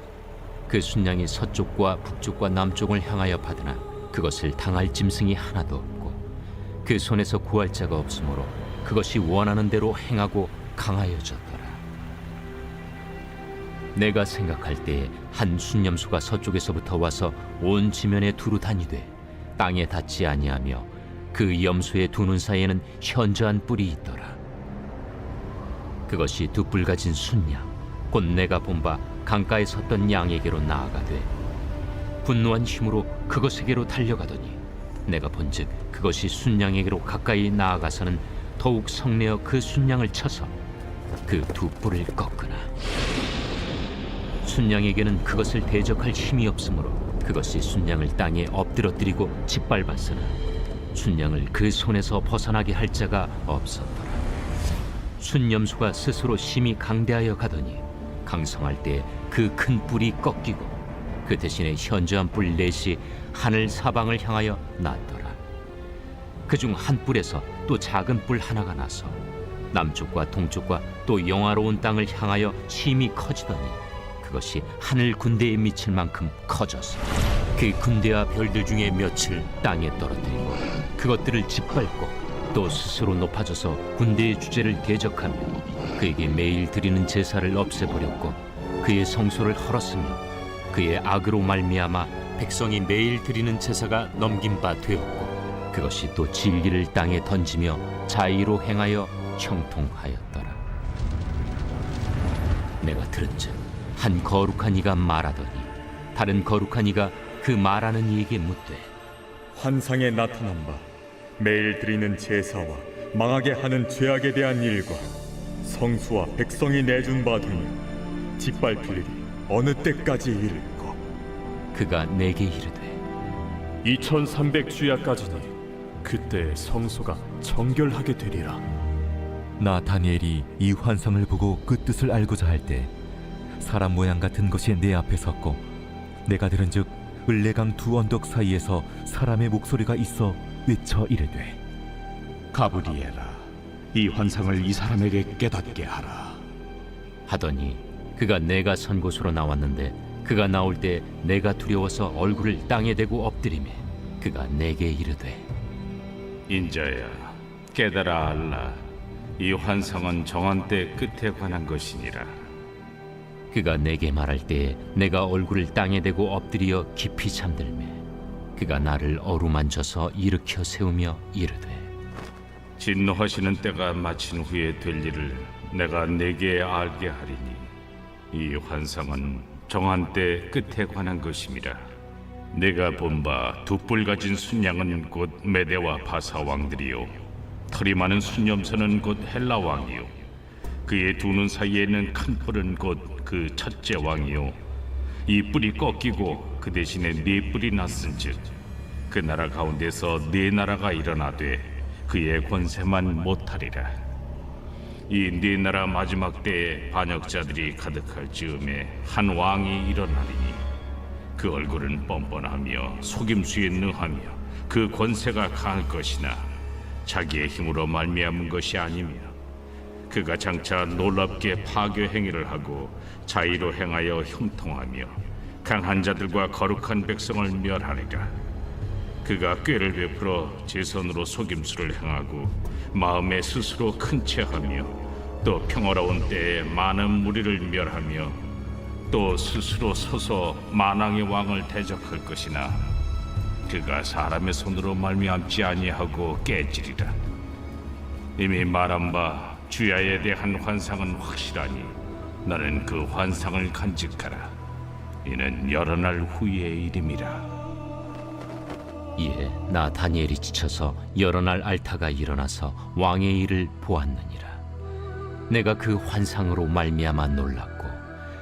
그 순양이 서쪽과 북쪽과 남쪽을 향하여 받으나 그것을 당할 짐승이 하나도 없고 그 손에서 구할 자가 없으므로 그것이 원하는 대로 행하고 강하여졌더라. 내가 생각할 때에 한 순념수가 서쪽에서부터 와서 온 지면에 두루 다니되 땅에 닿지 아니하며 그 염소의 두 눈 사이에는 현저한 뿔이 있더라. 그것이 두 뿔 가진 순양 곧 내가 본 바 강가에 섰던 양에게로 나아가되 분노한 힘으로 그것에게로 달려가더니 내가 본즉 그것이 순양에게로 가까이 나아가서는 더욱 성내어 그 순양을 쳐서 그 두 뿔을 꺾으나 순양에게는 그것을 대적할 힘이 없으므로 그것이 순양을 땅에 엎드러뜨리고 짓밟았으나 순양을 그 손에서 벗어나게 할 자가 없었더라. 순염소가 스스로 심히 강대하여 가더니 강성할 때 그 큰 뿔이 꺾이고 그 대신에 현저한 뿔 넷이 하늘 사방을 향하여 났더라. 그중 한 뿔에서 또 작은 뿔 하나가 나서 남쪽과 동쪽과 또 영화로운 땅을 향하여 심히 커지더니 그것이 하늘 군대에 미칠 만큼 커졌어. 그 군대와 별들 중에 몇을 땅에 떨어뜨리고 그것들을 짓밟고 또 스스로 높아져서 군대의 주제를 대적하며 그에게 매일 드리는 제사를 없애버렸고 그의 성소를 헐었으며 그의 악으로 말미암아 백성이 매일 드리는 제사가 넘긴 바 되었고 그것이 또 진리를 땅에 던지며 자의로 행하여 형통하였더라. 내가 들은즉 한 거룩한 이가 말하더니 다른 거룩한 이가 그 말하는 이에게 묻되 환상에 나타난 바 매일 드리는 제사와 망하게 하는 죄악에 대한 일과 성수와 백성이 내준 바 등을 짓밟힐 일이 어느 때까지 이를까? 그가 내게 이르되 2300주야까지니 그때 성소가 정결하게 되리라. 나 다니엘이 이 환상을 보고 그 뜻을 알고자 할 때 사람 모양 같은 것이 내 앞에 섰고 내가 들은즉 을레강 두 언덕 사이에서 사람의 목소리가 있어 외쳐 이르되 가브리엘아, 이 환상을 이 사람에게 깨닫게 하라. 하더니 그가 내가 선 곳으로 나왔는데 그가 나올 때 내가 두려워서 얼굴을 땅에 대고 엎드리매 그가 내게 이르되 인자야, 깨달아 알라. 이 환상은 정한 때 끝에 관한 것이니라. 그가 내게 말할 때에 내가 얼굴을 땅에 대고 엎드려 깊이 잠들매 그가 나를 어루만져서 일으켜 세우며 이르되 진노하시는 때가 마친 후에 될 일을 내가 내게 알게 하리니 이 환상은 정한 때 끝에 관한 것임이라. 내가 본 바 두 뿔 가진 순양은 곧 메대와 바사 왕들이요 털이 많은 순염소는 곧 헬라 왕이요 그의 두 눈 사이에 있는 큰 뿔은 곧 그 첫째 왕이요 이 뿔이 꺾이고 그 대신에 네 뿔이 났은즉 그 나라 가운데서 네 나라가 일어나되 그의 권세만 못하리라. 이 네 나라 마지막 때에 반역자들이 가득할 즈음에 한 왕이 일어나리니 그 얼굴은 뻔뻔하며 속임수에 능하며 그 권세가 강할 것이나 자기의 힘으로 말미암은 것이 아니며 그가 장차 놀랍게 파괴 행위를 하고 자의로 행하여 형통하며 강한 자들과 거룩한 백성을 멸하리라. 그가 꾀를 베풀어 제 손으로 속임수를 행하고 마음에 스스로 큰 채하며 또 평화로운 때에 많은 무리를 멸하며 또 스스로 서서 만왕의 왕을 대적할 것이나 그가 사람의 손으로 말미암지 아니하고 깨지리라. 이미 말한 바 주야에 대한 환상은 확실하니 너는 그 환상을 간직하라. 이는 여러 날 후의 일임이라. 이에 나 다니엘이 지쳐서 여러 날 앓다가 일어나서 왕의 일을 보았느니라. 내가 그 환상으로 말미암아 놀랐고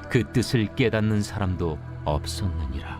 그 뜻을 깨닫는 사람도 없었느니라.